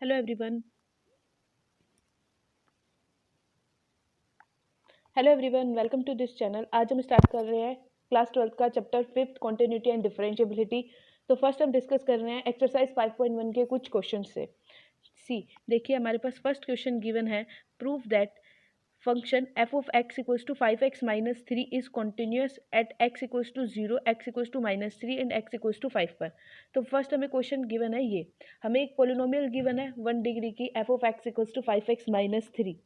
Hello everyone. Welcome to this channel. आज हम start कर रहे हैं क्लास 12 का chapter 5th continuity and differentiability. तो फर्स्ट हम डिस्कस कर रहे हैं एक्सरसाइज 5.1 के कुछ क्वेश्चन से। सी देखिए, हमारे पास फर्स्ट क्वेश्चन गिवन है, prove that function f of x equals to 5x minus 3 is continuous at x equals to 0, x equals to minus 3 and x equals to 5 पर। तो फर्स्ट हमें क्वेश्चन गिवन है, ये हमें एक पोलिनोमियल गिवन है 1 degree की f of x equals to 5x minus 3।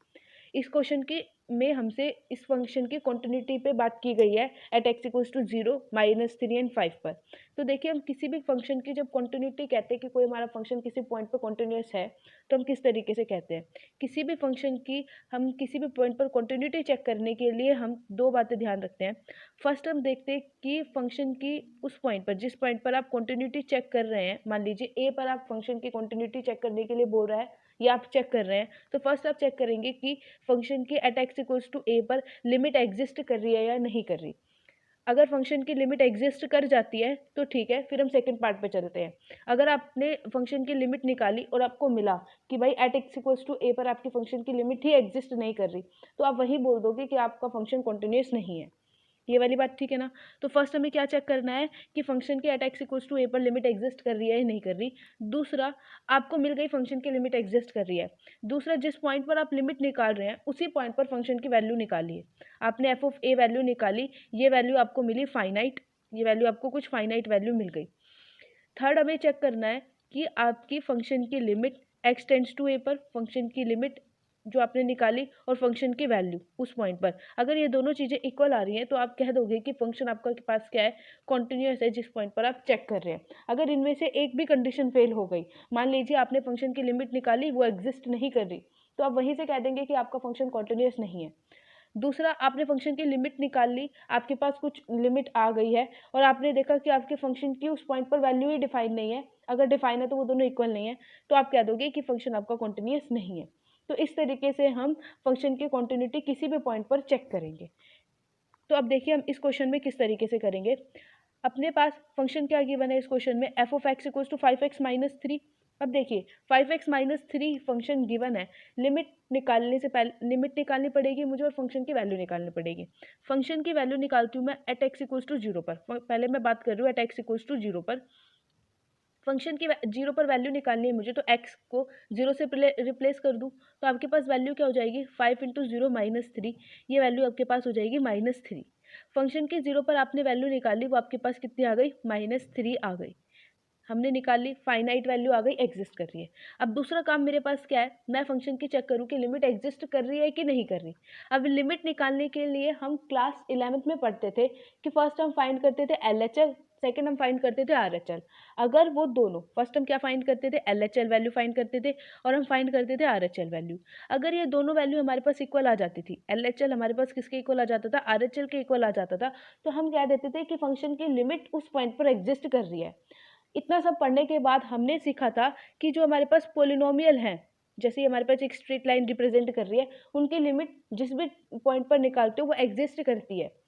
इस क्वेश्चन की में हमसे इस फंक्शन की कॉन्टिन्यूटी पे बात की गई है at x equals to 0, minus 3 and 5 पर। तो देखिए, हम किसी भी फंक्शन की जब कॉन्टिन्यूटी कहते हैं कि कोई हमारा फंक्शन किसी पॉइंट पर कॉन्टिन्यूस है, तो हम किस तरीके से कहते हैं। किसी भी फंक्शन की हम किसी भी पॉइंट पर कॉन्टिन्यूटी चेक करने के लिए हम दो बातें ध्यान रखते हैं। फर्स्ट हम देखते हैं कि फंक्शन की उस पॉइंट पर, जिस पॉइंट पर आप कॉन्टिन्यूटी चेक कर रहे हैं, मान लीजिए ए पर आप फंक्शन की कॉन्टिन्यूटी चेक करने के लिए बोल रहा है या आप चेक कर रहे हैं, तो फर्स्ट आप चेक करेंगे कि फंक्शन की एट एक्स इक्वल्स टू ए पर लिमिट एग्जिस्ट कर रही है या नहीं कर रही। अगर फंक्शन की लिमिट एग्जिस्ट कर जाती है तो ठीक है, फिर हम सेकंड पार्ट पे चलते हैं। अगर आपने फंक्शन की लिमिट निकाली और आपको मिला कि भाई एट एक्स इक्वल्स टू ए पर आपकी फंक्शन की लिमिट ही एग्जिस्ट नहीं कर रही, तो आप वही बोल दोगे कि आपका फंक्शन कॉन्टिन्यूस नहीं है। ये वाली बात ठीक है ना। तो फर्स्ट हमें क्या चेक करना है कि फंक्शन की एट एक्स इक्वल्स टू ए पर लिमिट एग्जिस्ट कर रही है या नहीं कर रही। दूसरा, आपको मिल गई फंक्शन की लिमिट एग्जिस्ट कर रही है। दूसरा, जिस पॉइंट पर आप लिमिट निकाल रहे हैं उसी पॉइंट पर फंक्शन की वैल्यू निकालिए। आपने एफ ऑफ ए वैल्यू निकाली, ये वैल्यू आपको मिली फाइनाइट, ये वैल्यू आपको कुछ फाइनाइट वैल्यू मिल गई। थर्ड, हमें चेक करना है कि आपकी फंक्शन की लिमिट एक्स टेंड्स टू ए पर, फंक्शन की लिमिट जो आपने निकाली और फंक्शन की वैल्यू उस पॉइंट पर, अगर ये दोनों चीज़ें इक्वल आ रही हैं तो आप कह दोगे कि फंक्शन आपका के पास क्या है, कॉन्टिन्यूस है, जिस पॉइंट पर आप चेक कर रहे हैं। अगर इनमें से एक भी कंडीशन फेल हो गई, मान लीजिए आपने फंक्शन की लिमिट निकाली, वो एग्जिस्ट नहीं कर रही, तो आप वहीं से कह देंगे कि आपका फंक्शन कॉन्टिन्यूस नहीं है। दूसरा, आपने फंक्शन की लिमिट निकाल ली, आपके पास कुछ लिमिट आ गई है और आपने देखा कि आपके फंक्शन की उस पॉइंट पर वैल्यू ही डिफाइन नहीं है, अगर डिफाइन है तो वो दोनों इक्वल नहीं है, तो आप कह दोगे कि फंक्शन आपका कॉन्टिन्यूस नहीं है। तो इस तरीके से हम फंक्शन की कॉन्टिन्यूटी किसी भी पॉइंट पर चेक करेंगे। तो अब देखिए, हम इस क्वेश्चन में किस तरीके से करेंगे। अपने पास फंक्शन क्या गिवन है इस क्वेश्चन में, F of x equals to 5x minus 3। अब देखिए, 5x माइनस 3 फंक्शन गिवन है। लिमिट निकालने से पहले लिमिट निकालनी पड़ेगी मुझे और फंक्शन की वैल्यू निकालनी पड़ेगी। फंक्शन की वैल्यू निकालती हूँ मैं एट एक्स इक्वल्स टू 0 पर। पहले मैं बात कर रही हूँ एट एक्स इक्वल्स टू 0 पर। फंक्शन की 0 पर वैल्यू निकालनी है मुझे, तो x को 0 से रिप्लेस कर दूँ, तो आपके पास वैल्यू क्या हो जाएगी, 5 इंटू 0 माइनस 3। ये वैल्यू आपके पास हो जाएगी माइनस 3। फंक्शन की 0 पर आपने वैल्यू निकाली, वो आपके पास कितनी आ गई, माइनस 3 आ गई। हमने निकाली, फाइनाइट वैल्यू आ गई, एग्जिस्ट कर रही है। अब दूसरा काम मेरे पास क्या है, मैं फंक्शन की चेक करूँ कि लिमिट एग्जिस्ट कर रही है कि नहीं कर रही। अब लिमिट निकालने के लिए हम क्लास 11th में पढ़ते थे कि फर्स्ट हम फाइंड करते थे LHL, सेकंड हम फाइंड करते थे RHL। अगर वो दोनों, फर्स्ट हम क्या फाइंड करते थे, LHL वैल्यू फाइंड करते थे और हम फाइंड करते थे RHL वैल्यू। अगर ये दोनों वैल्यू हमारे पास इक्वल आ जाती थी, LHL हमारे पास किसके इक्वल आ जाता था, RHL के इक्वल आ जाता था, तो हम कह देते थे कि फंक्शन की लिमिट उस पॉइंट पर एग्जिस्ट कर रही है। इतना सब पढ़ने के बाद हमने सीखा था कि जो हमारे पास पोलिनोमियल हैं, जैसे हमारे पास एक स्ट्रेट लाइन रिप्रेजेंट कर रही है, उनकी लिमिट जिस भी पॉइंट पर निकालते हो वो एग्जिस्ट करती है।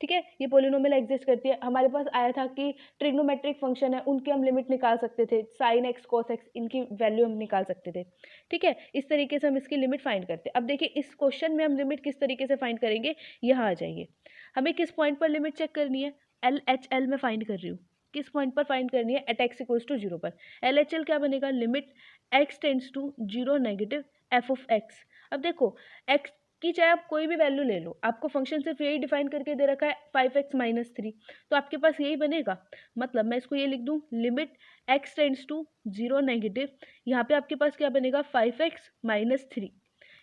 ठीक है, ये पोलिनोमियल एग्जिस्ट करती है। हमारे पास आया था कि ट्रिग्नोमेट्रिक फंक्शन है, उनकी हम लिमिट निकाल सकते थे, साइन एक्स कोस एक्स, इनकी वैल्यू हम निकाल सकते थे। ठीक है, इस तरीके से हम इसकी लिमिट फाइंड करते हैं। अब देखिए, इस क्वेश्चन में हम लिमिट किस तरीके से फाइंड करेंगे, यहाँ आ जाइए। हमें किस पॉइंट पर लिमिट चेक करनी है, LHL में फाइंड कर रही हूँ। किस पॉइंट पर फाइंड करनी है, एट एक्स इक्वल्स टू 0 पर। LHL क्या बनेगा, limit x tends to 0 negative F of x. अब देखो, x की चाहे आप कोई भी वैल्यू ले लो, आपको फंक्शन सिर्फ यही डिफाइन करके दे रखा है 5x माइनस 3, तो आपके पास यही बनेगा। मतलब मैं इसको ये लिख दूं, limit x tends to 0 negative, यहाँ पे आपके पास क्या बनेगा, 5x माइनस 3।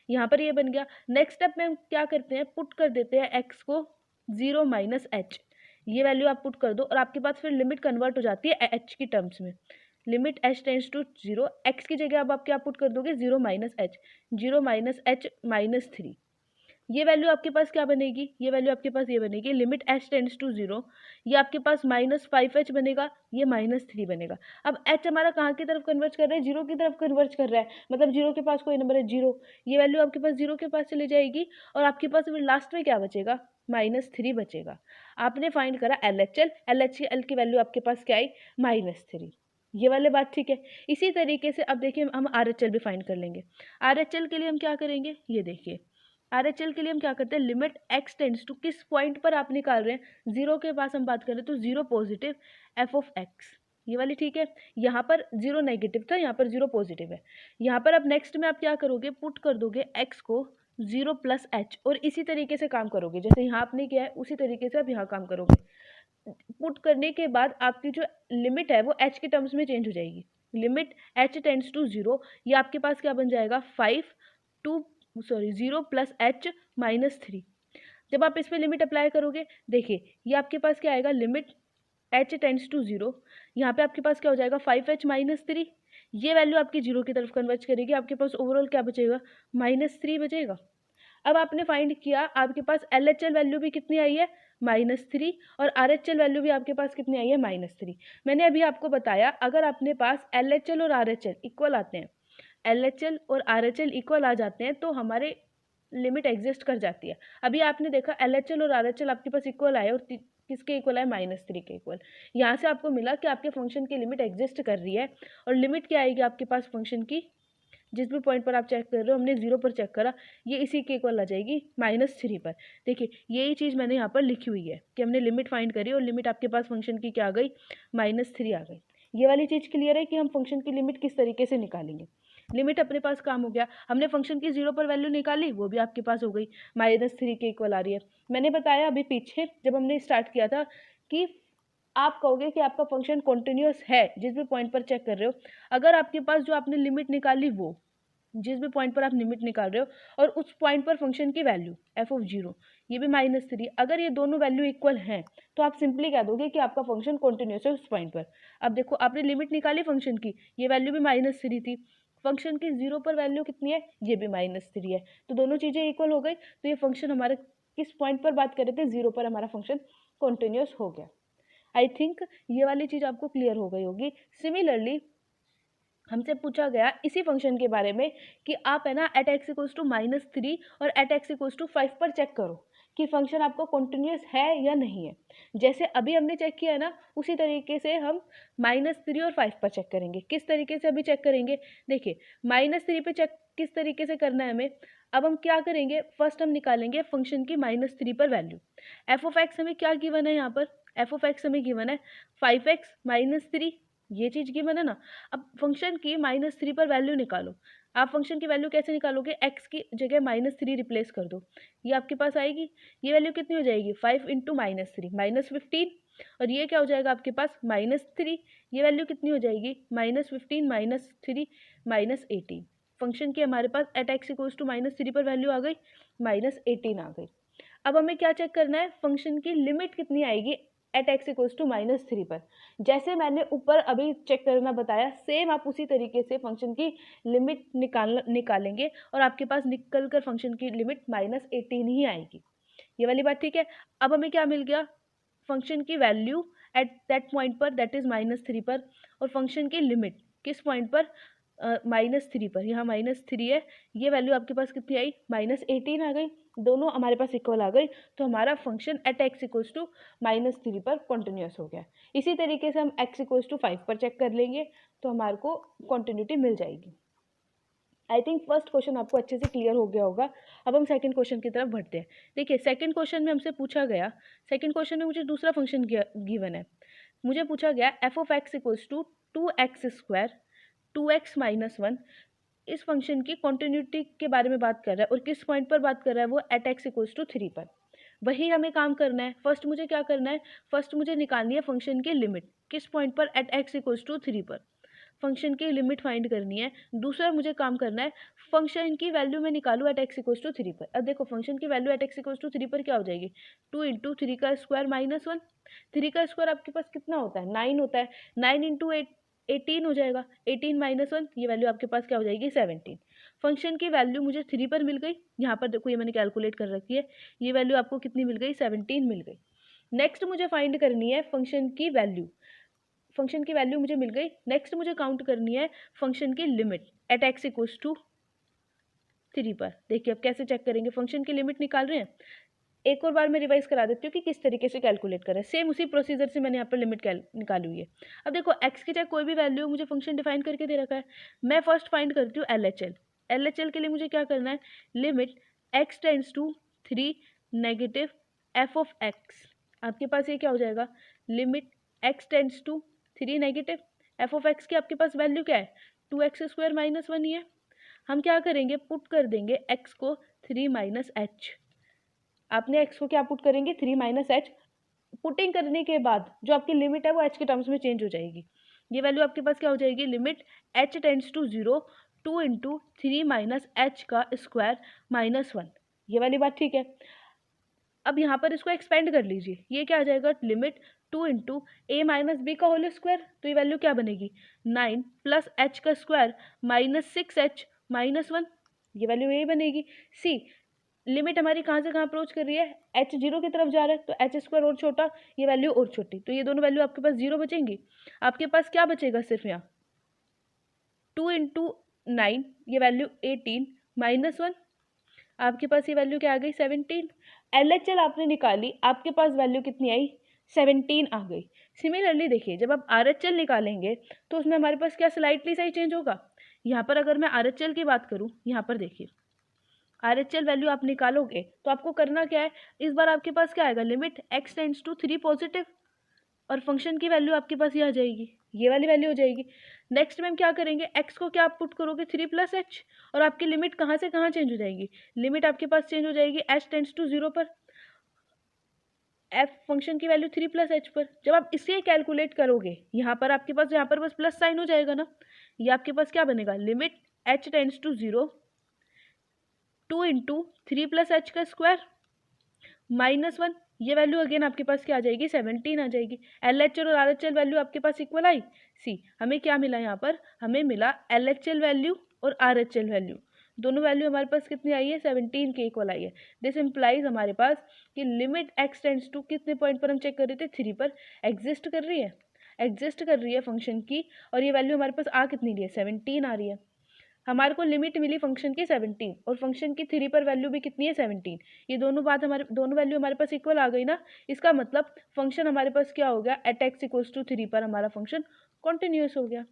यहाँ पर ये बन गया। नेक्स्ट स्टेप में हम क्या करते हैं, पुट कर देते हैं x को 0 माइनस एच। ये वैल्यू आप पुट कर दो और आपके पास फिर लिमिट कन्वर्ट हो जाती है h की टर्म्स में। Limit h tends to 0, x की जगह अब आप क्या पुट कर दोगे, 0 minus H, 0 minus H minus 3। ये वैल्यू आपके पास क्या बनेगी, ये वैल्यू आपके पास ये बनेगी, लिमिट h टेंड्स टू 0, ये आपके पास माइनस 5h बनेगा, ये माइनस 3 बनेगा। अब h हमारा कहाँ की तरफ कन्वर्ज कर रहा है, 0 की तरफ कन्वर्ज कर रहा है, मतलब 0 के पास कोई नंबर है 0, ये वैल्यू आपके पास 0 के पास चली जाएगी और आपके पास फिर लास्ट में क्या बचेगा, माइनस 3 बचेगा। आपने फाइंड करा LHL, LHL की वैल्यू आपके पास क्या आई, माइनस 3। ये वाले बात ठीक है। इसी तरीके से अब देखिए हम RHL भी फाइंड कर लेंगे। RHL के लिए हम क्या करेंगे, ये देखिए RHL के लिए हम क्या करते हैं, लिमिट x टेंड्स टू, किस पॉइंट पर आप निकाल रहे हैं, जीरो के पास हम बात करें तो zero positive f of x, ये वाली ठीक है। यहाँ पर जीरो नेगेटिव था, यहाँ पर जीरो पॉजिटिव है। यहाँ पर अब नेक्स्ट में आप क्या करोगे, पुट कर दोगे x को जीरो प्लस एच, और इसी तरीके से काम करोगे जैसे यहाँ आपने किया है, उसी तरीके से आप यहाँ काम करोगे। पुट करने के बाद आपकी जो लिमिट है वो h के टर्म्स में चेंज हो जाएगी। Limit h tends to zero, ये आपके पास क्या बन जाएगा, 0 प्लस एच माइनस 3। जब आप इस पर लिमिट अप्लाई करोगे, देखिए ये आपके पास क्या आएगा, limit h tends to zero, यहाँ पे आपके पास क्या हो जाएगा, 5h माइनस 3। ये वैल्यू आपकी जीरो की तरफ कन्वर्ज करेगी, आपके पास ओवरऑल क्या बचेगा, -3 बचेगा। अब आपने फाइंड किया, आपके पास LHL वैल्यू भी कितनी आई है, -3, और RHL वैल्यू भी आपके पास कितनी आई है, -3। मैंने अभी आपको बताया अगर अपने पास LHL और RHL इक्वल आते हैं, LHL और RHL इक्वल आ जाते हैं तो हमारे लिमिट एग्जिस्ट कर जाती है। अभी आपने देखा LHL और RHL आपके पास इक्वल आए, और किसके इक्वल आए, -3 के इक्वल। यहाँ से आपको मिला कि आपके फंक्शन की लिमिट एग्जिस्ट कर रही है, और लिमिट क्या आएगी आपके पास फंक्शन की, जिस भी पॉइंट पर आप चेक कर रहे हो, हमने जीरो पर चेक करा, ये इसी के इक्वल आ जाएगी -3 पर। देखिए यही चीज़ मैंने यहाँ पर लिखी हुई है कि हमने लिमिट फाइंड करी और लिमिट आपके पास फंक्शन की क्या आ गई, -3 आ गई। ये वाली चीज़ क्लियर है कि हम फंक्शन की लिमिट किस तरीके से निकालेंगे। लिमिट अपने पास काम हो गया, हमने फंक्शन की जीरो पर वैल्यू निकाली, वो भी आपके पास हो गई, -3 के इक्वल आ रही है। मैंने बताया अभी पीछे जब हमने स्टार्ट किया था कि आप कहोगे कि आपका फंक्शन कॉन्टिन्यूस है जिस भी पॉइंट पर चेक कर रहे हो, अगर आपके पास जो आपने लिमिट निकाली वो जिस भी पॉइंट पर आप लिमिट निकाल रहे हो और उस पॉइंट पर फंक्शन की वैल्यू f ऑफ 0 ये भी -3, अगर ये दोनों वैल्यू इक्वल हैं तो आप सिंपली कह दोगे कि आपका फंक्शन कॉन्टिन्यूस है उस पॉइंट पर। अब देखो आपने लिमिट निकाली फंक्शन की, ये वैल्यू भी -3 थी, फंक्शन की 0 पर वैल्यू कितनी है, ये भी -3 है, तो दोनों चीज़ें इक्वल हो गई, तो ये फंक्शन हमारे किस पॉइंट पर बात कर रहे थे, 0 पर हमारा फंक्शन कॉन्टिन्यूस हो गया। आई थिंक ये वाली चीज़ आपको क्लियर हो गई होगी। सिमिलरली हमसे पूछा गया इसी फंक्शन के बारे में कि आप है ना एट एक्स इक्वल्स टू -3 और एट एक्स इक्वल्स टू 5 पर चेक करो कि फंक्शन आपको कॉन्टिन्यूस है या नहीं है। जैसे अभी हमने चेक किया है ना, उसी तरीके से हम -3 और 5 पर चेक करेंगे। किस तरीके से अभी चेक करेंगे, देखिए -3 पे चेक किस तरीके से करना है हमें। अब हम क्या करेंगे, फर्स्ट हम निकालेंगे फंक्शन की -3 पर वैल्यू। एफ ऑफ एक्स हमें क्या गिवन है, यहाँ पर एफ ऑफ एक्स हमें गिवन है 5x -3, ये चीज़ गिवन है ना। अब फंक्शन की -3 पर वैल्यू निकालो। आप फंक्शन की वैल्यू कैसे निकालोगे, x की जगह -3 रिप्लेस कर दो, ये आपके पास आएगी। ये वैल्यू कितनी हो जाएगी, 5 इंटू -3 -15, और ये क्या हो जाएगा आपके पास -3, ये वैल्यू कितनी हो जाएगी, -15 -3 -18। फंक्शन की हमारे पास एट एक्स इक्वल्स टू -3 पर वैल्यू आ गई, -18 आ गई। अब हमें क्या चेक करना है, फंक्शन की लिमिट कितनी आएगी एट एक्स इक्वल्स टू -3 पर। जैसे मैंने ऊपर अभी चेक करना बताया, सेम आप उसी तरीके से फंक्शन की लिमिट निकालेंगे और आपके पास निकल कर फंक्शन की लिमिट -18 ही आएगी। ये वाली बात ठीक है। अब हमें क्या मिल गया, फंक्शन की वैल्यू एट दैट पॉइंट पर, दैट इज -3 पर, और फंक्शन की लिमिट किस पॉइंट पर, -3 पर। यहाँ -3 है, ये वैल्यू आपके पास कितनी आई, -18 आ गई, दोनों हमारे पास इक्वल आ गई, तो हमारा function at x equals to -3 पर कॉन्टिन्यूस हो गया। इसी तरीके से हम x इक्वल्स टू 5 पर चेक कर लेंगे तो हमारे को कॉन्टिन्यूटी मिल जाएगी। आई थिंक फर्स्ट क्वेश्चन आपको अच्छे से क्लियर हो गया होगा। अब हम सेकंड क्वेश्चन की तरफ बढ़ते हैं। देखिए सेकंड क्वेश्चन में हमसे पूछा गया, सेकंड क्वेश्चन में मुझे दूसरा फंक्शन गिवन है। मुझे पूछा गया F of x equals to 2x², 2x - 1, इस फंक्शन की कॉन्टिन्यूटी के बारे में बात कर रहा है और किस पॉइंट पर बात कर रहा है वो, एट एक्स इक्वल्स टू 3 पर। वही हमें काम करना है। फर्स्ट मुझे क्या करना है, फर्स्ट मुझे निकालनी है फंक्शन की लिमिट, किस पॉइंट पर, एट एक्स इक्वल्स टू 3 पर फंक्शन की लिमिट फाइंड करनी है। दूसरा मुझे काम करना है फंक्शन की वैल्यू में निकालू एट एक्स इक्वल्स टू 3 पर। अब देखो फंक्शन की value at x equals to 3 पर क्या हो जाएगी, 2 इंटू 3 का स्क्वायर -1, 3 का स्क्वायर आपके पास कितना होता है, 9 होता है, 9 इंटू 18 हो जाएगा, 18 - 1, ये वैल्यू आपके पास क्या हो जाएगी, 17। फंक्शन की वैल्यू मुझे 3 पर मिल गई, यहाँ पर देखो ये मैंने कैलकुलेट कर रखी है, ये वैल्यू आपको कितनी मिल गई, 17 मिल गई। नेक्स्ट मुझे फाइंड करनी है फंक्शन की वैल्यू, फंक्शन की वैल्यू मुझे मिल गई। नेक्स्ट मुझे काउंट करनी है फंक्शन की limit at x equals to 3 पर। देखिए अब कैसे चेक करेंगे, फंक्शन की लिमिट निकाल रहे हैं, एक और बार मैं रिवाइज करा देती हूँ कि किस तरीके से कैलकुलेट करें। सेम उसी प्रोसीजर से मैंने यहाँ पर लिमिट निकाली हुई है। अब देखो x की चाहे कोई भी वैल्यू मुझे फंक्शन डिफाइन करके दे रखा है। मैं फर्स्ट फाइंड करती हूँ LHL। LHL के लिए मुझे क्या करना है, limit x tends to 3 negative f of x। आपके पास ये क्या हो जाएगा, limit x tends to 3 negative f of x की आपके पास वैल्यू क्या है, 2x² माइनस 1 ही है। हम क्या करेंगे, पुट कर देंगे x को 3 माइनस h। आपने x को क्या पुट करेंगे, 3 माइनस h। पुटिंग करने के बाद जो आपकी लिमिट है वो h के टर्म्स में चेंज हो जाएगी। ये वैल्यू आपके पास क्या हो जाएगी, limit h tends to 0 2 into 3 minus h का स्क्वायर माइनस 1। ये वाली बात ठीक है। अब यहाँ पर इसको एक्सपेंड कर लीजिए, ये क्या आ जाएगा, लिमिट 2 इंटू ए माइनस बी का होल स्क्वायर। तो ये वैल्यू क्या बनेगी, 9 प्लस h का स्क्वायर माइनस 6h माइनस 1। ये वैल्यू यही बनेगी। सी लिमिट हमारी कहाँ से कहाँ अप्रोच कर रही है, h 0 की तरफ जा रहा है, तो h² और छोटा, ये वैल्यू और छोटी, तो ये दोनों वैल्यू आपके पास 0 बचेंगी। आपके पास क्या बचेगा, सिर्फ यहाँ 2 इंटू 9, ये वैल्यू 18 माइनस 1। आपके पास ये वैल्यू क्या आ गई, 17। LHL आपने निकाली, आपके पास वैल्यू कितनी आई, 17 आ गई। सिमिलरली देखिए, जब आप RHL निकालेंगे तो उसमें हमारे पास क्या स्लाइटली सा ही चेंज होगा। यहाँ पर अगर मैं RHL की बात करूँ, यहाँ पर देखिए RHL वैल्यू आप निकालोगे तो आपको करना क्या है, इस बार आपके पास क्या आएगा, limit x tends to 3 positive, और फंक्शन की वैल्यू आपके पास ये आ जाएगी, ये वाली वैल्यू हो जाएगी। नेक्स्ट में हम क्या करेंगे, x को क्या आप पुट करोगे, 3 प्लस h, और आपकी लिमिट कहाँ से कहाँ चेंज हो जाएगी, लिमिट आपके पास चेंज हो जाएगी h टेंड्स टू 0 पर, f फंक्शन की वैल्यू 3 प्लस h पर। जब आप इसे कैलकुलेट करोगे, यहाँ पर आपके पास यहाँ पर बस प्लस साइन हो जाएगा ना, ये आपके पास क्या बनेगा, limit h tends to 0 2 into 3 plus h का स्क्वायर माइनस 1। ये वैल्यू अगेन आपके पास क्या आ जाएगी, 17 आ जाएगी। LHL और RHL वैल्यू आपके पास इक्वल आई। सी हमें क्या मिला, यहाँ पर हमें मिला LHL वैल्यू और RHL वैल्यू, दोनों वैल्यू हमारे पास कितनी आई है, 17 के इक्वल आई है। दिस इम्प्लाइज हमारे पास कि लिमिट x टेंड्स टू कितने पॉइंट पर हम चेक कर रहे थे, 3 पर एग्जिस्ट कर रही है, एग्जिस्ट कर रही है फंक्शन की, और ये वैल्यू हमारे पास आ कितनी रही है, 17 आ रही है। हमारे को लिमिट मिली फंक्शन की 17 और फंक्शन की 3 पर वैल्यू भी कितनी है, 17। ये दोनों बात हमारे दोनों वैल्यू हमारे पास इक्वल आ गई ना, इसका मतलब फंक्शन हमारे पास क्या हो गया, एट x इक्वल्स टू 3 पर हमारा फंक्शन कॉन्टिन्यूस हो गया।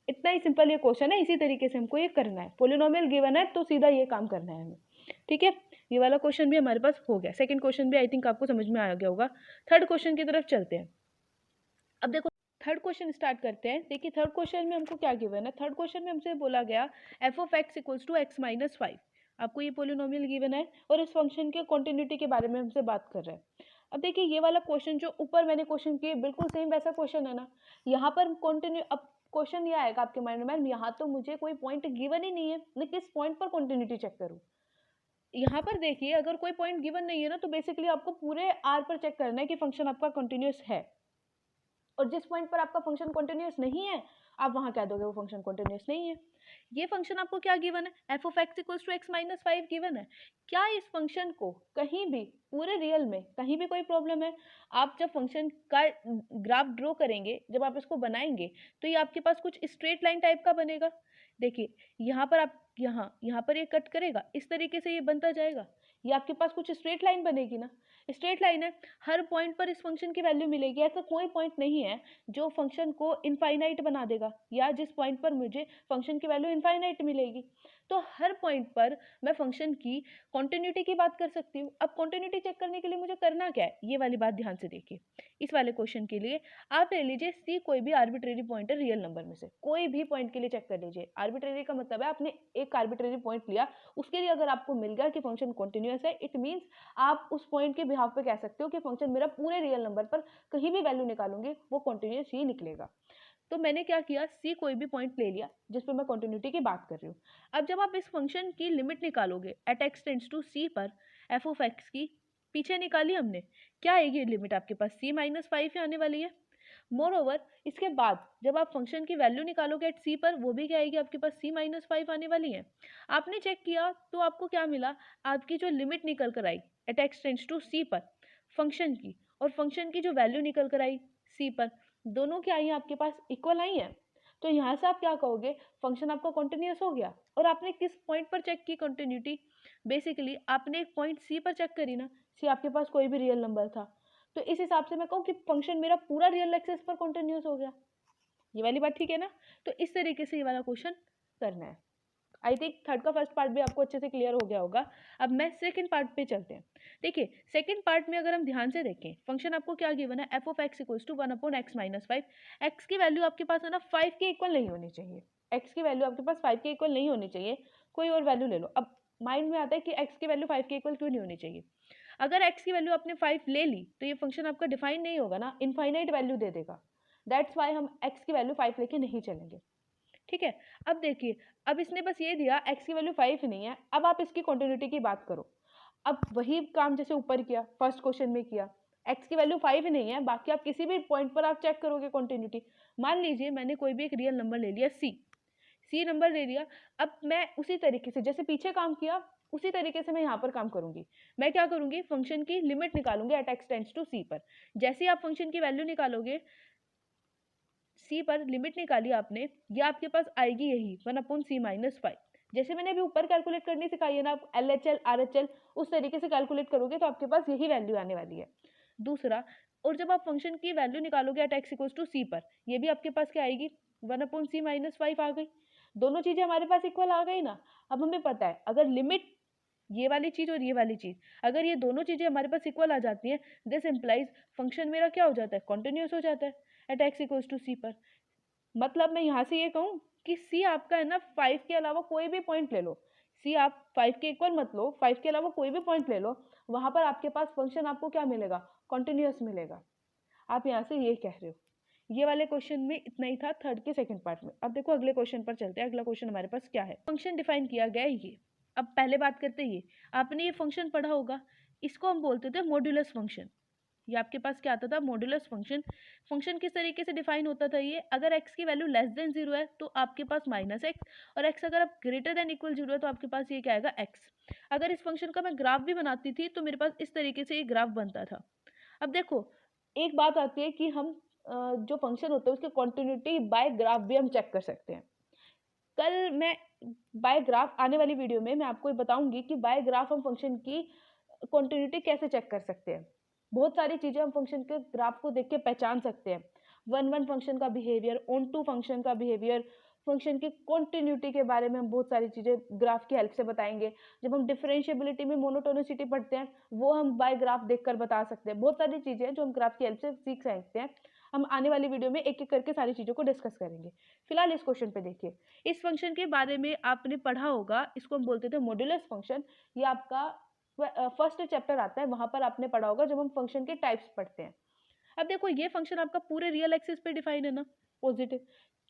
इतना ही सिंपल ये क्वेश्चन है, इसी तरीके से हमको ये करना है। पोलिनोमियल गिवन है तो सीधा ये काम करना है हमें, ठीक है। ये वाला क्वेश्चन भी हमारे पास हो गया। सेकंड क्वेश्चन भी आई थिंक आपको समझ में आ गया होगा। थर्ड क्वेश्चन की तरफ चलते हैं। अब देखो थर्ड क्वेश्चन स्टार्ट करते हैं। देखिए थर्ड क्वेश्चन में हमको क्या गिवन है, थर्ड क्वेश्चन में हमसे बोला गया f of x equals to x minus 5। आपको ये पोलिनोमियल गिवन है और इस फंक्शन के कॉन्टिन्यूटी के बारे में हमसे बात कर रहे हैं। अब देखिए ये वाला क्वेश्चन जो ऊपर मैंने क्वेश्चन किए बिल्कुल सेम वैसा क्वेश्चन है ना, यहाँ पर कॉन्टिन्यू, अब क्वेश्चन ये आएगा आपके माइंड में, यहाँ तो मुझे कोई पॉइंट गिवन ही नहीं है, मैं किस पॉइंट पर कॉन्टिन्यूटी चेक करूँ। यहाँ पर देखिए अगर कोई पॉइंट गिवन नहीं है ना, तो बेसिकली आपको पूरे आर पर चेक करना है कि फंक्शन आपका कंटिन्यूस है, और जिस पॉइंट पर आपका फंक्शन कंटिन्यूस नहीं है आप वहां कह दोगे वो फंक्शन कंटिन्यूस नहीं है। ये फंक्शन आपको क्या गिवन है, F of x equals to x minus 5 given है। क्या इस फंक्शन को कहीं भी पूरे रियल में कहीं भी कोई प्रॉब्लम है, आप जब फंक्शन का ग्राफ ड्रॉ करेंगे, जब आप इसको बनाएंगे तो ये आपके पास कुछ स्ट्रेट लाइन टाइप का बनेगा। देखिए यहाँ पर आप यहाँ पर ये कट करेगा, इस तरीके से ये बनता जाएगा, ये आपके पास कुछ स्ट्रेट लाइन बनेगी ना, स्ट्रेट लाइन है, हर पॉइंट पर इस फंक्शन की वैल्यू मिलेगी। ऐसा कोई पॉइंट नहीं है जो फंक्शन को इनफाइनाइट बना देगा, या जिस पॉइंट पर मुझे फंक्शन की वैल्यू इनफाइनाइट मिलेगी। तो हर पॉइंट पर मैं फंक्शन की कॉन्टिन्यूटी की बात कर सकती हूँ। अब कॉन्टिन्यूटी चेक करने के लिए मुझे करना क्या है, ये वाली बात ध्यान से देखिए। इस वाले क्वेश्चन के लिए आप ले लीजिए सी कोई भी आर्बिट्रेरी पॉइंट है रियल नंबर में से, कोई भी पॉइंट के लिए चेक कर लीजिए। आर्बिट्रेरी का मतलब है आपने एक आर्बिट्रेरी पॉइंट लिया, उसके लिए अगर आपको मिल गया कि फंक्शन कॉन्टिन्यूस है, इट मीन्स आप उस पॉइंट के बिहाफ पे कह सकते हो कि फंक्शन मेरा पूरे रियल नंबर पर कहीं भी वैल्यू निकालूंगी वो कॉन्टिन्यूस ही निकलेगा। तो मैंने क्या किया, सी कोई भी पॉइंट ले लिया जिस पर मैं कॉन्टिन्यूटी की बात कर रही हूँ। अब जब आप इस फंक्शन की लिमिट निकालोगे eight x tends to C पर एफ ऑफ एक्स की, पीछे निकाली हमने, क्या आएगी लिमिट आपके पास, सी माइनस 5 आने वाली है। मोर ओवर इसके बाद जब आप फंक्शन की वैल्यू निकालोगे एट सी पर, वो भी क्या आएगी आपके पास, सी माइनस 5 आने वाली है। आपने चेक किया तो आपको क्या मिला, आपकी जो लिमिट निकल कर आई eight x tends to C पर फंक्शन की, और फंक्शन की जो वैल्यू निकल कर आई सी पर, दोनों क्या आई हैं आपके पास, इक्वल आई हैं। तो यहाँ से आप क्या कहोगे, फंक्शन आपका कॉन्टिन्यूस हो गया। और आपने किस पॉइंट पर चेक की कंटिन्यूटी, बेसिकली आपने एक पॉइंट सी पर चेक करी ना, सी आपके पास कोई भी रियल नंबर था, तो इस हिसाब से मैं कहूँ कि फंक्शन मेरा पूरा रियल एक्सिस पर कॉन्टिन्यूस हो गया। ये वाली बात ठीक है ना। तो इस तरीके से ये वाला क्वेश्चन करना है। आई थिंक थर्ड का फर्स्ट पार्ट भी आपको अच्छे से क्लियर हो गया होगा। अब मैं सेकंड पार्ट पे चलते हैं। देखिए सेकंड पार्ट में अगर हम ध्यान से देखें, फंक्शन आपको क्या गिवन है, F of x equals to 1/x-5। X की वैल्यू आपके पास है ना 5 के इक्वल नहीं होनी चाहिए। एक्स की वैल्यू आपके पास 5 के इक्वल नहीं होनी चाहिए, कोई और वैल्यू ले लो। अब माइंड में आता है कि एक्स की वैल्यू 5 के इक्वल क्यों नहीं होनी चाहिए। अगर एक्स की वैल्यू आपने 5 ले ली तो ये फंक्शन आपका डिफाइन नहीं होगा ना, इनफाइनाइट वैल्यू दे देगा। दैट्स वाई हम एक्स की वैल्यू 5 लेके नहीं चलेंगे। ठीक है। अब देखिए, अब इसने बस ये दिया एक्स की वैल्यू 5 नहीं है, अब आप इसकी कॉन्टिन्यूटी की बात करो। अब वही काम जैसे ऊपर किया, फर्स्ट क्वेश्चन में किया, एक्स की वैल्यू 5 नहीं है, बाकी आप किसी भी पॉइंट पर आप चेक करोगे कॉन्टिन्यूटी। मान लीजिए मैंने कोई भी एक रियल नंबर ले लिया सी नंबर ले लिया। अब मैं उसी तरीके से जैसे पीछे काम किया उसी तरीके से मैं यहाँ पर काम करूंगी। मैं क्या करूंगी, फंक्शन की लिमिट निकालूंगी at x tends to C पर। जैसे आप फंक्शन की वैल्यू निकालोगे, सी पर लिमिट निकाली आपने, ये आपके पास आएगी यही 1/c-5। जैसे मैंने अभी ऊपर कैलकुलेट करनी सिखाई है ना, आप LHL RHL उस तरीके से कैलकुलेट करोगे तो आपके पास यही वैल्यू आने वाली है। दूसरा, और जब आप फंक्शन की वैल्यू निकालोगे eight x equals to C पर, ये भी आपके पास क्या आएगी 1/c-5 आ गई। दोनों चीजें हमारे पास इक्वल आ गई ना। अब हमें पता है अगर लिमिट ये वाली चीज और ये वाली चीज, अगर ये दोनों चीजें हमारे पास इक्वल आ जाती हैं, दिस इम्प्लाइज फंक्शन मेरा क्या हो जाता है, कॉन्टिन्यूस हो जाता है at x equals to C पर। मतलब मैं यहाँ से ये कहूँ कि सी आपका है ना 5 के अलावा कोई भी पॉइंट ले लो, सी आप 5 के इक्वल मत लो, 5 के अलावा कोई भी पॉइंट ले लो, वहां पर आपके पास फंक्शन आपको क्या मिलेगा, कॉन्टिन्यूस मिलेगा। आप यहाँ से ये कह रहे हो। ये वाले क्वेश्चन में इतना ही था, थर्ड के सेकंड पार्ट में। अब देखो अगले क्वेश्चन पर चलते हैं। अगला क्वेश्चन हमारे पास क्या है, फंक्शन डिफाइन किया गया है ये। अब पहले बात करते हैं, ये आपने ये फंक्शन पढ़ा होगा, इसको हम बोलते थे मॉड्यूलस फंक्शन। ये आपके पास क्या आता था, मॉड्यूलस फंक्शन। फंक्शन किस तरीके से डिफाइन होता था ये, अगर x की वैल्यू लेस देन 0 है तो आपके पास -x, और x अगर आप ग्रेटर देन इक्वल 0 है तो आपके पास ये क्या आएगा, x। अगर इस फंक्शन का मैं ग्राफ भी बनाती थी तो मेरे पास इस तरीके से ये ग्राफ बनता था। अब देखो एक बात आती है कि हम जो फंक्शन होता है उसके कॉन्टिन्यूटी बाय ग्राफ भी हम चेक कर सकते हैं। कल मैं बाय ग्राफ आने वाली वीडियो में मैं आपको बताऊंगी कि बाय ग्राफ हम फंक्शन की कॉन्टिन्यूटी कैसे चेक कर सकते हैं। बहुत सारी चीजें हम फंक्शन के ग्राफ को देख के पहचान सकते हैं। वन फंक्शन का बिहेवियर, ऑन टू फंक्शन का बिहेवियर, फंक्शन की कॉन्टिन्यूटी के बारे में हम बहुत सारी चीजें ग्राफ की हेल्प से बताएंगे। जब हम डिफरेंशिएबिलिटी में मोनोटोनिसिटी पढ़ते हैं वो हम बाय ग्राफ देखकर बता सकते हैं। बहुत सारी चीजें हैं जो हम ग्राफ की हेल्प से सीख सकते हैं। हम आने वाली वीडियो में एक एक करके सारी चीजों को डिस्कस करेंगे। फिलहाल इस क्वेश्चन पे देखिए, इस फंक्शन के बारे में आपने पढ़ा होगा, इसको हम बोलते थे मॉड्यूलस फंक्शन। ये आपका फर्स्ट चैप्टर आता है, वहां पर आपने पढ़ा होगा जब हम फंक्शन के टाइप्स पढ़ते हैं। अब देखो ये फंक्शन आपका पूरे रियल एक्सिस पे डिफाइन है ना, पॉजिटिव,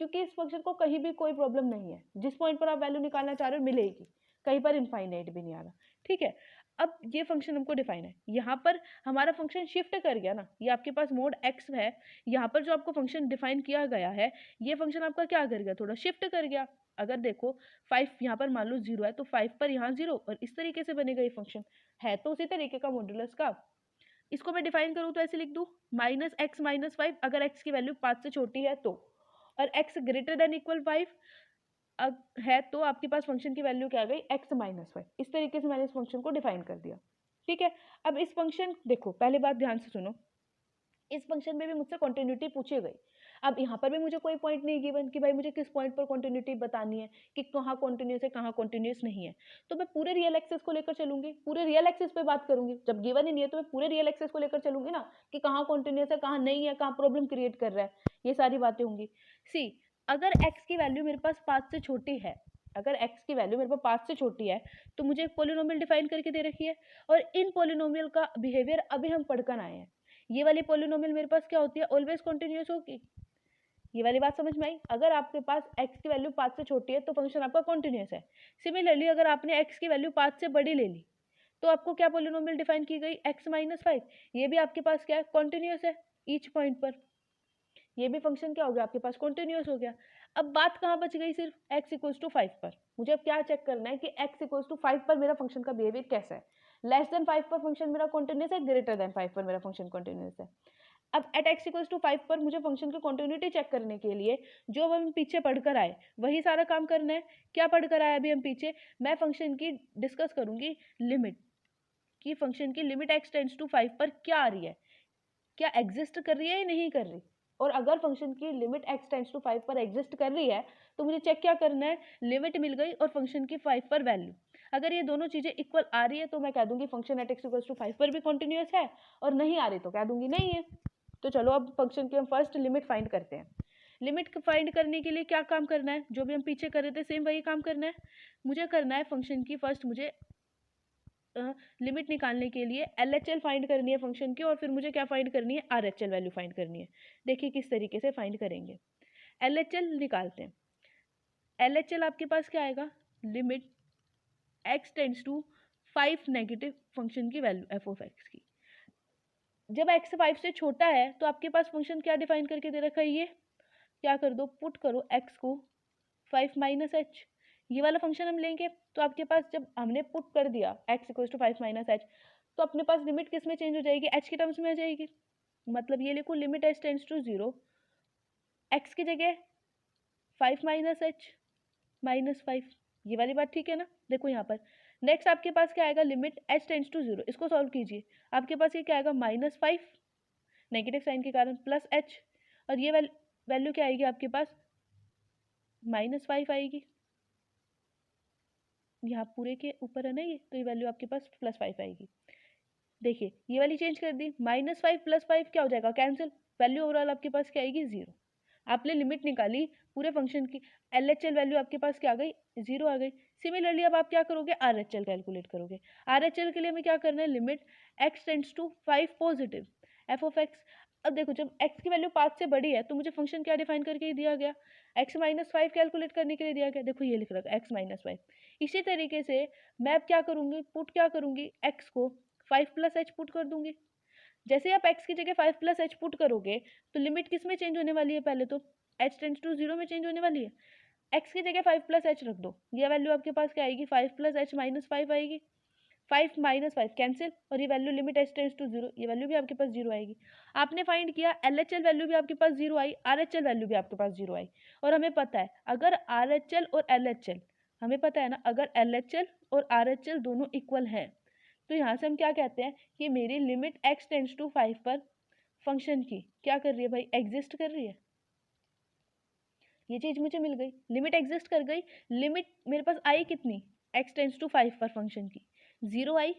क्योंकि इस फंक्शन को कहीं भी कोई प्रॉब्लम नहीं है, जिस पॉइंट पर आप वैल्यू निकालना चाह रहे हो मिलेगी, कहीं पर इनफाइनाइट भी नहीं आ रहा। ठीक है। अब ये फंक्शन हमको डिफाइन है, यहाँ पर हमारा फंक्शन शिफ्ट कर गया ना, ये आपके पास मोड एक्स है, यहाँ पर जो आपको फंक्शन डिफाइन किया गया है ये फंक्शन आपका क्या कर गया, थोड़ा शिफ्ट कर गया। अगर देखो 5 यहाँ पर मान लो 0 है तो 5 पर यहाँ 0, और इस तरीके से बनेगा ये फंक्शन, है तो उसी तरीके का मॉड्यूलस का। इसको मैं डिफाइन करूँ तो ऐसे लिख दूँ -x-5 अगर x की वैल्यू 5 से छोटी है तो, और x ग्रेटर देन इक्वल 5 है तो आपके पास फंक्शन की वैल्यू क्या आ गई, x-5। इस तरीके से मैंने इस फंक्शन को डिफाइन कर दिया। ठीक है। अब इस फंक्शन देखो, पहले बात ध्यान से सुनो, इस फंक्शन में भी मुझसे कॉन्टिन्यूटी पूछी गई। अब यहाँ पर भी मुझे कोई पॉइंट नहीं गिवन कि भाई मुझे किस पॉइंट पर कॉन्टिन्यूटी बतानी है, कि कहाँ कॉन्टिन्यूस है कहाँ कॉन्टिन्यूस नहीं है। तो मैं पूरे रियल एक्सेस को लेकर चलूंगी, पूरे रियल एक्सेस पे बात करूंगी। जब गिवन ही नहीं है तो मैं पूरे रियल एक्सेस को लेकर चलूंगी ना, कि कहाँ कॉन्टिन्यूस है कहाँ नहीं है, कहाँ प्रॉब्लम क्रिएट कर रहा है, ये सारी बातें होंगी। सी, अगर x की वैल्यू मेरे पास 5 से छोटी है, अगर x की वैल्यू मेरे पास 5 से छोटी है तो मुझे एक पोलिनोमियल डिफाइन करके दे रखी है, और इन पोलिनोमियल का बिहेवियर अभी हम पढ़कर आए हैं। ये वाली पोलिनोमियल मेरे पास क्या होती है, ऑलवेज कॉन्टिन्यूस होगी। ये वाली बात समझ में आई। अगर आपके पास x की वैल्यू 5 से छोटी है तो फंक्शन आपका कॉन्टिन्यूस है। सिमिलरली अगर आपने x की वैल्यू 5 से बड़ी ले ली तो आपको क्या पोलिनोमियल डिफाइन की गई, x-5। ये भी आपके पास क्या है, कॉन्टिन्यूस है ईच पॉइंट पर। ये भी फंक्शन क्या हो गया आपके पास, कॉन्टिन्यूस हो गया। अब बात कहाँ बच गई, सिर्फ x=5 पर। मुझे अब क्या चेक करना है कि x=5 पर मेरा फंक्शन का बिहेवियर कैसा है। लेस देन 5 पर फंक्शन मेरा कॉन्टिन्यूस है, ग्रेटर देन 5 पर मेरा फंक्शन कॉन्टिन्यूस है। अब एट एक्स इक्वल्स टू 5 पर मुझे फंक्शन की कॉन्टिन्यूटी चेक करने के लिए जो हम पीछे पढ़कर आए वही सारा काम करना है। क्या पढ़कर आए अभी हम पीछे? मैं फंक्शन की डिस्कस करूंगी लिमिट कि फंक्शन की लिमिट एक्स टेंड्स टू 5 पर क्या आ रही है, क्या एग्जिस्ट कर रही है या नहीं कर रही। और अगर फंक्शन की लिमिट एक्स टेंड्स टू 5 पर एग्जिस्ट कर रही है तो मुझे चेक क्या करना है, लिमिट मिल गई और फंक्शन की 5 पर वैल्यू। अगर ये दोनों चीजें इक्वल आ रही है तो मैं कह दूंगी function at x equals to 5 पर भी कॉन्टिन्यूअस है, और नहीं आ रही तो कह दूंगी नहीं है। तो चलो अब फंक्शन की हम फर्स्ट लिमिट फाइंड करते हैं। लिमिट फाइंड करने के लिए क्या काम करना है, जो भी हम पीछे कर रहे थे सेम वही काम करना है। मुझे करना है फंक्शन की फर्स्ट मुझे लिमिट निकालने के लिए LHL फाइंड करनी है फंक्शन की, और फिर मुझे क्या फाइंड करनी है, RHL वैल्यू फाइंड करनी है। देखिए किस तरीके से फाइंड करेंगे। LHL निकालते हैं। LHL आपके पास क्या आएगा, limit x tends to 5 negative function की वैल्यू f ऑफ x की। जब x 5 से छोटा है तो आपके पास फंक्शन क्या डिफाइन करके दे रखा है, ये क्या कर दो, पुट करो x को 5 माइनस एच, ये वाला फंक्शन हम लेंगे। तो आपके पास जब हमने पुट कर दिया x equals to 5 minus H, तो अपने पास लिमिट किस में चेंज हो जाएगी, h के टर्म्स में आ जाएगी। मतलब ये लिखो limit h tends to 0, x की जगह 5 माइनस एच माइनस 5, ये वाली बात ठीक है ना। देखो यहाँ पर नेक्स्ट आपके पास क्या आएगा, लिमिट h टेंड्स टू 0, इसको सॉल्व कीजिए। आपके पास ये क्या आएगा, -5 नेगेटिव साइन के कारण प्लस h, और ये वैल्यू क्या आएगी आपके पास, -5 आएगी। यहाँ पूरे के ऊपर है ना ये, तो ये वैल्यू आपके पास +5 आएगी। देखिए ये वाली चेंज कर दी, -5 + 5 क्या हो जाएगा, कैंसिल। वैल्यू ओवरऑल आपके पास क्या आएगी, 0। आपने लिमिट निकाली पूरे फंक्शन की, LHL वैल्यू आपके पास क्या आ गई, 0 आ गई। सिमिलरली अब आप क्या करोगे, RHL कैलकुलेट करोगे। RHL के लिए हमें क्या करना है, limit x tends to 5 positive f of x। अब देखो जब x की वैल्यू 5 से बड़ी है तो मुझे फंक्शन क्या डिफाइन करके दिया गया, x - 5 कैलकुलेट करने के लिए दिया गया। देखो ये लिख रखा है x - 5। इसी तरीके से मैं अब क्या करूंगी, पुट क्या करूंगी, x को 5 + h पुट कर दूंगी। जैसे आप x की जगह 5 + h पुट करोगे तो लिमिट किस में चेंज होने वाली है, पहले तो h टेंड्स टू 0 में चेंज होने वाली है। x की जगह 5 + h रख दो, ये वैल्यू आपके पास क्या आएगी, 5 + h - 5 आएगी। 5 - 5 कैंसिल, और ये value limit h tends to 0, ये वैल्यू भी आपके पास 0 आएगी। आपने फाइंड किया, LHL वैल्यू भी आपके पास 0 आई, RHL वैल्यू भी आपके पास 0 आई। और हमें पता है अगर RHL और LHL, हमें पता है ना अगर LHL और RHL दोनों इक्वल हैं तो यहाँ से हम क्या कहते हैं कि मेरी लिमिट x टेंड्स टू 5 पर फंक्शन की क्या कर रही है भाई, एग्जिस्ट कर रही है। ये चीज मुझे मिल गई, लिमिट एग्जिस्ट कर गई। लिमिट मेरे पास आई कितनी, x टेंड्स टू 5 पर फंक्शन की 0 आई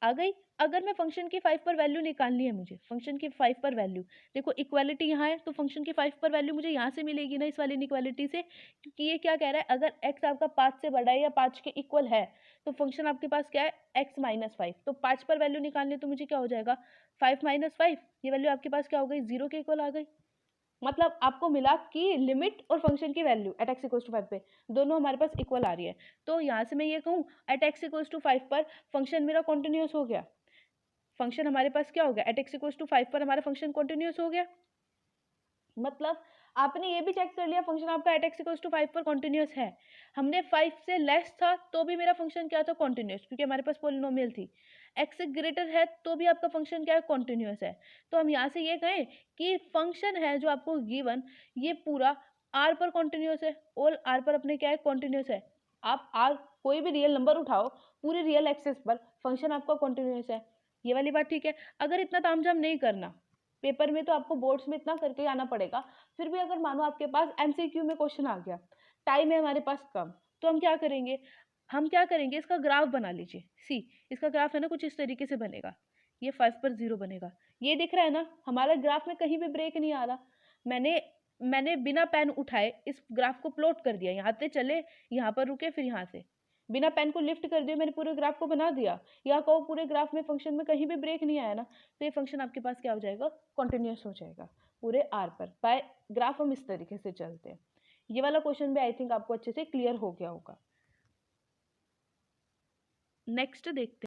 आ गई। अगर मैं फंक्शन की 5 पर वैल्यू निकालनी है, मुझे फंक्शन की 5 पर वैल्यू, देखो इक्वालिटी यहाँ है तो फंक्शन की 5 पर वैल्यू मुझे यहाँ से मिलेगी ना, इस वाली इनइक्वालिटी से, क्योंकि ये क्या कह रहा है अगर x आपका 5 से बड़ा है या 5 के इक्वल है तो फंक्शन आपके पास क्या है, x - 5। तो 5 पर वैल्यू निकालनी तो मुझे क्या हो जाएगा, 5 - 5, ये वैल्यू आपके पास क्या हो गई, 0 के इक्वल आ गई। मतलब आपको मिला कि लिमिट और फंक्शन की value at x equals to 5 पे दोनों हमारे पास इक्वल आ रही है। तो यहाँ से मैं ये कहूँ एट एक्स इक्वल्स टू 5 पर फंक्शन मेरा कॉन्टिन्यूस हो गया। फंक्शन हमारे पास क्या हो गया, एट एक्स इक्वल्स टू 5 पर हमारा फंक्शन कॉन्टिन्यूस हो गया। मतलब आपने ये भी चेक कर लिया फंक्शन आपका एट एक्स इक्वल्स टू 5 पर कॉन्टिन्यूस है। हमने 5 से लेस था तो भी मेरा फंक्शन क्या था, कॉन्टिन्यूस, क्योंकि हमारे पास पॉलिनोमियल थी। x से ग्रेटर है तो भी आपका फंक्शन क्या है, कॉन्टिन्यूस है। तो हम यहाँ से ये कहें कि फंक्शन है जो आपको गिवन, ये पूरा r पर कॉन्टिन्यूस है, ऑल r पर अपने क्या है, कॉन्टिन्यूस है। आप r कोई भी रियल नंबर उठाओ पूरे रियल एक्सेस पर फंक्शन आपका कॉन्टिन्यूस है, ये वाली बात ठीक है। अगर इतना तामझाम नहीं करना पेपर में तो आपको बोर्ड्स में इतना करके आना पड़ेगा। फिर भी अगर मानो आपके पास MCQ में क्वेश्चन आ गया, टाइम है हमारे पास कम, तो हम क्या करेंगे, इसका ग्राफ बना लीजिए। सी इसका ग्राफ है ना कुछ इस तरीके से बनेगा, ये 5 पर 0 बनेगा। ये दिख रहा है ना हमारा ग्राफ में कहीं भी ब्रेक नहीं आ रहा। मैंने बिना पेन उठाए इस ग्राफ को प्लॉट कर दिया, यहाँ से चले यहाँ पर रुके फिर यहाँ से बिना पेन को लिफ्ट कर दिया, मैंने पूरे ग्राफ को बना दिया। या कहो पूरे ग्राफ में फंक्शन में कहीं भी ब्रेक नहीं आया ना, तो ये फंक्शन आपके पास क्या हो जाएगा, कॉन्टिन्यूस हो जाएगा पूरे आर पर। बाय ग्राफ हम इस तरीके से चलते हैं। ये वाला क्वेश्चन भी आई थिंक आपको अच्छे से क्लियर हो गया होगा। नेक्स्ट देखते हैं।